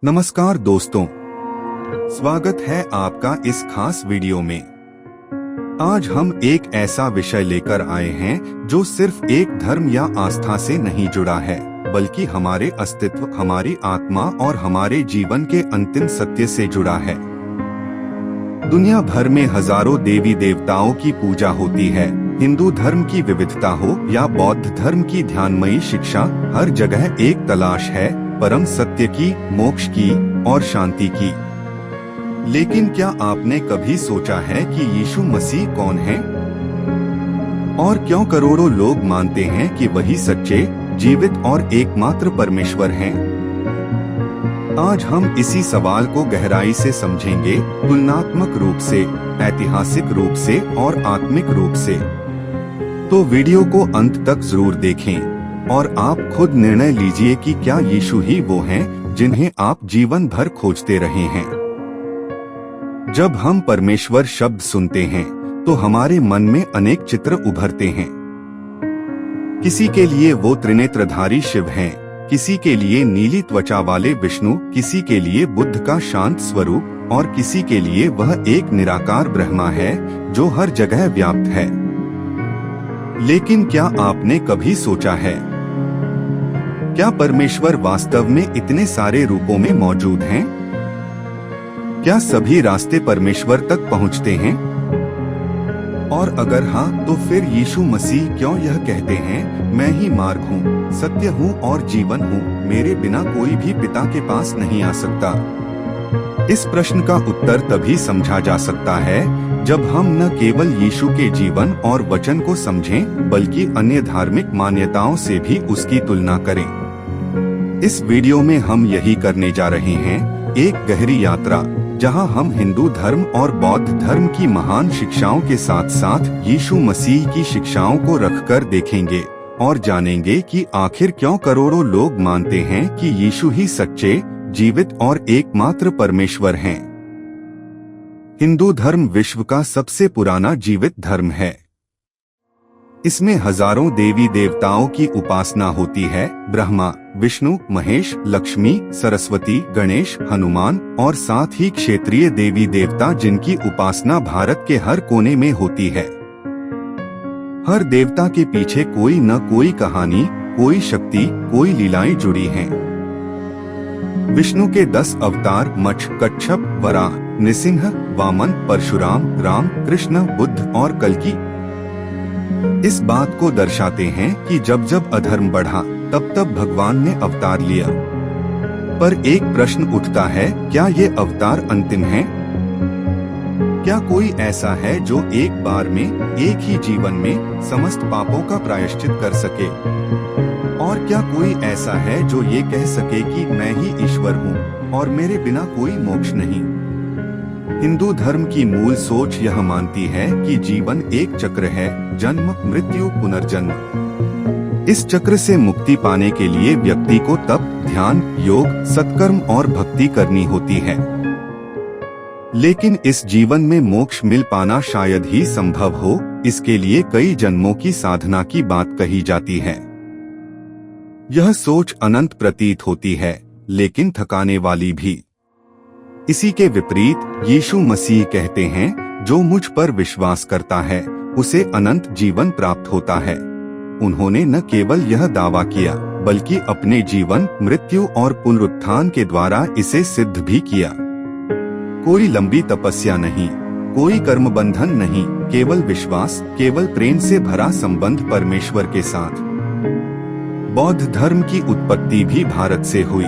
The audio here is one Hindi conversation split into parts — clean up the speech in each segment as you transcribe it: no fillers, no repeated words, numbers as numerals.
नमस्कार दोस्तों, स्वागत है आपका इस खास वीडियो में। आज हम एक ऐसा विषय लेकर आए हैं जो सिर्फ एक धर्म या आस्था से नहीं जुड़ा है, बल्कि हमारे अस्तित्व, हमारी आत्मा और हमारे जीवन के अंतिम सत्य से जुड़ा है। दुनिया भर में हजारों देवी देवताओं की पूजा होती है। हिंदू धर्म की विविधता हो या बौद्ध धर्म की ध्यानमयी शिक्षा, हर जगह एक तलाश है परम सत्य की, मोक्ष की और शांति की। लेकिन क्या आपने कभी सोचा है कि यीशु मसीह कौन है और क्यों करोड़ों लोग मानते हैं कि वही सच्चे, जीवित और एकमात्र परमेश्वर हैं? आज हम इसी सवाल को गहराई से समझेंगे, तुलनात्मक रूप से, ऐतिहासिक रूप से और आत्मिक रूप से। तो वीडियो को अंत तक जरूर देखें और आप खुद निर्णय लीजिए कि क्या यीशु ही वो हैं जिन्हें आप जीवन भर खोजते रहे हैं। जब हम परमेश्वर शब्द सुनते हैं तो हमारे मन में अनेक चित्र उभरते हैं। किसी के लिए वो त्रिनेत्रधारी शिव हैं, किसी के लिए नीली त्वचा वाले विष्णु, किसी के लिए बुद्ध का शांत स्वरूप और किसी के लिए वह एक निराकार ब्रह्मा है जो हर जगह व्याप्त है। लेकिन क्या आपने कभी सोचा है, क्या परमेश्वर वास्तव में इतने सारे रूपों में मौजूद हैं? क्या सभी रास्ते परमेश्वर तक पहुंचते हैं? और अगर हाँ, तो फिर यीशु मसीह क्यों यह कहते हैं, मैं ही मार्ग हूँ, सत्य हूँ और जीवन हूँ, मेरे बिना कोई भी पिता के पास नहीं आ सकता? इस प्रश्न का उत्तर तभी समझा जा सकता है जब हम न केवल यीशु के जीवन और वचन को समझें, बल्कि अन्य धार्मिक मान्यताओं से भी उसकी तुलना करें। इस वीडियो में हम यही करने जा रहे हैं, एक गहरी यात्रा जहां हम हिंदू धर्म और बौद्ध धर्म की महान शिक्षाओं के साथ साथ यीशु मसीह की शिक्षाओं को रखकर देखेंगे और जानेंगे कि आखिर क्यों करोड़ों लोग मानते हैं कि यीशु ही सच्चे, जीवित और एकमात्र परमेश्वर हैं। हिंदू धर्म विश्व का सबसे पुराना जीवित धर्म है। इसमें हजारों देवी देवताओं की उपासना होती है। ब्रह्मा, विष्णु, महेश, लक्ष्मी, सरस्वती, गणेश, हनुमान और साथ ही क्षेत्रीय देवी देवता जिनकी उपासना भारत के हर कोने में होती है। हर देवता के पीछे कोई न कोई कहानी, कोई शक्ति, कोई लीलाएं जुड़ी हैं। विष्णु के 10 अवतार मच्छ, कच्छप, वराह, नृसिंह, वामन, परशुराम, राम, कृष्ण, बुद्ध और कल्कि इस बात को दर्शाते हैं कि जब जब अधर्म बढ़ा तब तब भगवान ने अवतार लिया। पर एक प्रश्न उठता है, क्या ये अवतार अंतिम हैं? क्या कोई ऐसा है जो एक बार में, एक ही जीवन में समस्त पापों का प्रायश्चित कर सके? और क्या कोई ऐसा है जो ये कह सके कि मैं ही ईश्वर हूँ और मेरे बिना कोई मोक्ष नहीं? हिंदू धर्म की मूल सोच यह मानती है कि जीवन एक चक्र है, जन्म, मृत्यु, पुनर्जन्म। इस चक्र से मुक्ति पाने के लिए व्यक्ति को तप, ध्यान, योग, सत्कर्म और भक्ति करनी होती है। लेकिन इस जीवन में मोक्ष मिल पाना शायद ही संभव हो, इसके लिए कई जन्मों की साधना की बात कही जाती है। यह सोच अनंत प्रतीत होती है, लेकिन थकाने वाली भी। इसी के विपरीत यीशु मसीह कहते हैं, जो मुझ पर विश्वास करता है उसे अनंत जीवन प्राप्त होता है। उन्होंने न केवल यह दावा किया, बल्कि अपने जीवन, मृत्यु और पुनरुत्थान के द्वारा इसे सिद्ध भी किया। कोई लंबी तपस्या नहीं, कोई कर्म बंधन नहीं, केवल विश्वास, केवल प्रेम से भरा संबंध परमेश्वर के साथ। बौद्ध धर्म की उत्पत्ति भी भारत से हुई।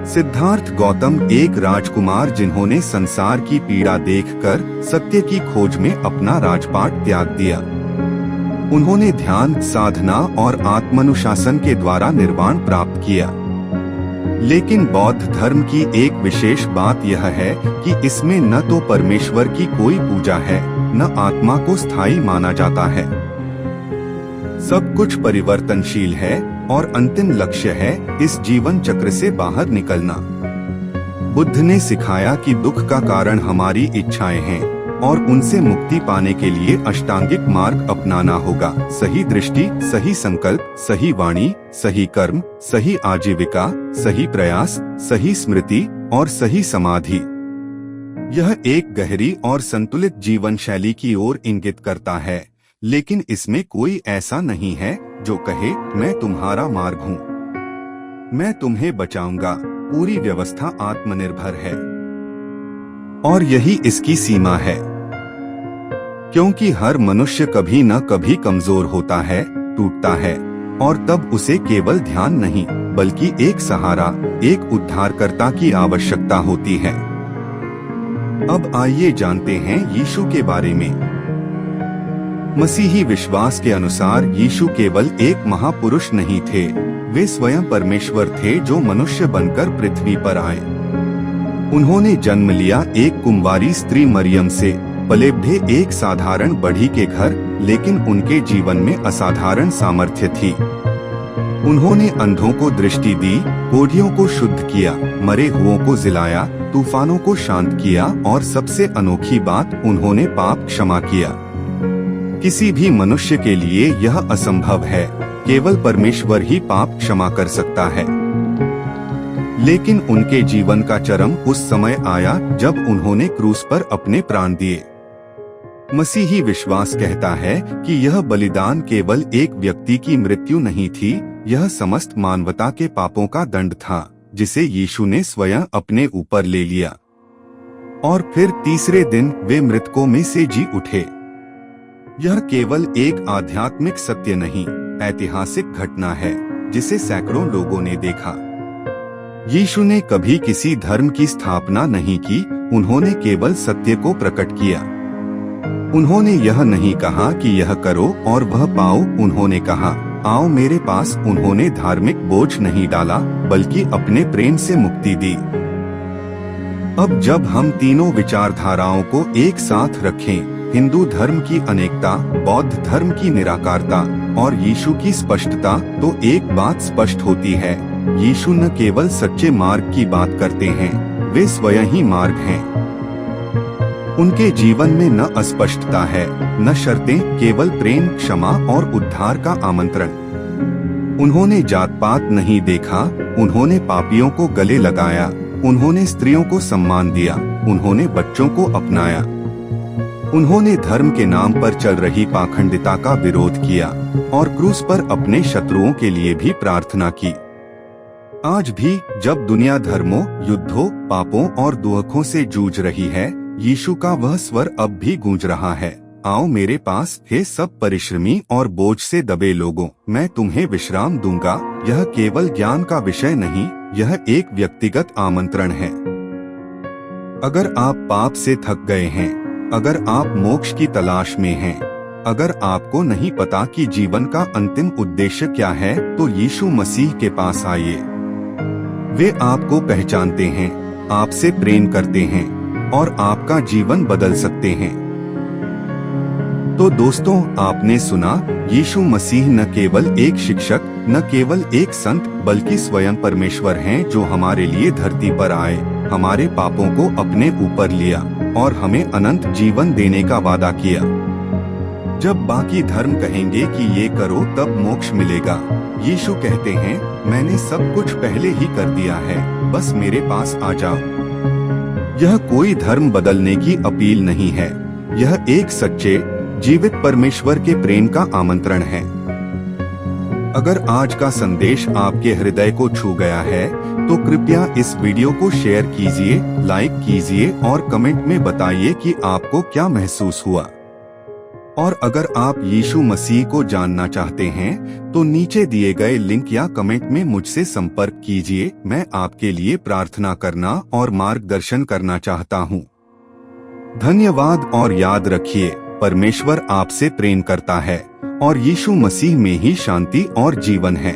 सिद्धार्थ गौतम एक राजकुमार जिन्होंने संसार की पीड़ा देखकर सत्य की खोज में अपना राजपाट त्याग दिया। उन्होंने ध्यान, साधना और आत्मानुशासन के द्वारा निर्वाण प्राप्त किया। लेकिन बौद्ध धर्म की एक विशेष बात यह है कि इसमें न तो परमेश्वर की कोई पूजा है, न आत्मा को स्थायी माना जाता है। सब कुछ परिवर्तनशील है और अंतिम लक्ष्य है इस जीवन चक्र से बाहर निकलना। बुद्ध ने सिखाया कि दुख का कारण हमारी इच्छाएं हैं, और उनसे मुक्ति पाने के लिए अष्टांगिक मार्ग अपनाना होगा। सही दृष्टि, सही संकल्प, सही वाणी, सही कर्म, सही आजीविका, सही प्रयास, सही स्मृति और सही समाधि। यह एक गहरी और संतुलित जीवन शैली की ओर इंगित करता है, लेकिन इसमें कोई ऐसा नहीं है जो कहे मैं तुम्हारा मार्ग हूँ, मैं तुम्हें बचाऊंगा। पूरी व्यवस्था आत्मनिर्भर है और यही इसकी सीमा है, क्योंकि हर मनुष्य कभी न कभी कमजोर होता है, टूटता है, और तब उसे केवल ध्यान नहीं बल्कि एक सहारा, एक उद्धारकर्ता की आवश्यकता होती है। अब आइए जानते हैं यीशु के बारे में। मसीही विश्वास के अनुसार यीशु केवल एक महापुरुष नहीं थे, वे स्वयं परमेश्वर थे जो मनुष्य बनकर पृथ्वी पर आए। उन्होंने जन्म लिया एक कुंवारी स्त्री मरियम से, पले बढ़े एक साधारण बढ़ी के घर, लेकिन उनके जीवन में असाधारण सामर्थ्य थी। उन्होंने अंधों को दृष्टि दी, कोढ़ियों को शुद्ध किया, मरे हुओं को जिलाया, तूफानों को शांत किया और सबसे अनोखी बात, उन्होंने पाप क्षमा किया। किसी भी मनुष्य के लिए यह असंभव है, केवल परमेश्वर ही पाप क्षमा कर सकता है। लेकिन उनके जीवन का चरम उस समय आया जब उन्होंने क्रूस पर अपने प्राण दिए। मसीही विश्वास कहता है कि यह बलिदान केवल एक व्यक्ति की मृत्यु नहीं थी, यह समस्त मानवता के पापों का दंड था, जिसे यीशु ने स्वयं अपने ऊपर ले लिया। और फिर तीसरे दिन वे मृतकों में से जी उठे। यह केवल एक आध्यात्मिक सत्य नहीं, ऐतिहासिक घटना है जिसे सैकड़ों लोगों ने देखा। यीशु ने कभी किसी धर्म की स्थापना नहीं की, उन्होंने केवल सत्य को प्रकट किया। उन्होंने यह नहीं कहा कि यह करो और वह पाओ, उन्होंने कहा आओ मेरे पास। उन्होंने धार्मिक बोझ नहीं डाला बल्कि अपने प्रेम से मुक्ति दी। अब जब हम तीनों विचारधाराओं को एक साथ रखें, हिंदू धर्म की अनेकता, बौद्ध धर्म की निराकारता और यीशु की स्पष्टता, तो एक बात स्पष्ट होती है, यीशु न केवल सच्चे मार्ग की बात करते हैं, वे स्वयं ही मार्ग हैं। उनके जीवन में न अस्पष्टता है, न शर्तें, केवल प्रेम, क्षमा और उद्धार का आमंत्रण। उन्होंने जात पात नहीं देखा, उन्होंने पापियों को गले लगाया, उन्होंने स्त्रियों को सम्मान दिया, उन्होंने बच्चों को अपनाया। उन्होंने धर्म के नाम पर चल रही पाखंडिता का विरोध किया और क्रूस पर अपने शत्रुओं के लिए भी प्रार्थना की। आज भी जब दुनिया धर्मों, युद्धों, पापों और दुखों से जूझ रही है, यीशु का वह स्वर अब भी गूंज रहा है, आओ मेरे पास, हे सब परिश्रमी और बोझ से दबे लोगों, मैं तुम्हें विश्राम दूंगा। यह केवल ज्ञान का विषय नहीं, यह एक व्यक्तिगत आमंत्रण है। अगर आप पाप से थक गए हैं, अगर आप मोक्ष की तलाश में हैं, अगर आपको नहीं पता कि जीवन का अंतिम उद्देश्य क्या है, तो यीशु मसीह के पास आइए। वे आपको पहचानते हैं, आपसे प्रेम करते हैं और आपका जीवन बदल सकते हैं। तो दोस्तों, आपने सुना, यीशु मसीह न केवल एक शिक्षक, न केवल एक संत, बल्कि स्वयं परमेश्वर हैं जो हमारे लिए धरती पर आए, हमारे पापों को अपने ऊपर लिया और हमें अनंत जीवन देने का वादा किया। जब बाकी धर्म कहेंगे कि ये करो तब मोक्ष मिलेगा, यीशु कहते हैं, मैंने सब कुछ पहले ही कर दिया है, बस मेरे पास आ जाओ। यह कोई धर्म बदलने की अपील नहीं है, यह एक सच्चे, जीवित परमेश्वर के प्रेम का आमंत्रण है। अगर आज का संदेश आपके हृदय को छू गया है, तो कृपया इस वीडियो को शेयर कीजिए, लाइक कीजिए और कमेंट में बताइए कि आपको क्या महसूस हुआ। और अगर आप यीशु मसीह को जानना चाहते हैं, तो नीचे दिए गए लिंक या कमेंट में मुझसे संपर्क कीजिए। मैं आपके लिए प्रार्थना करना और मार्गदर्शन करना चाहता हूँ। धन्यवाद और याद रखिए, परमेश्वर आपसे प्रेम करता है और यीशु मसीह में ही शांति और जीवन है।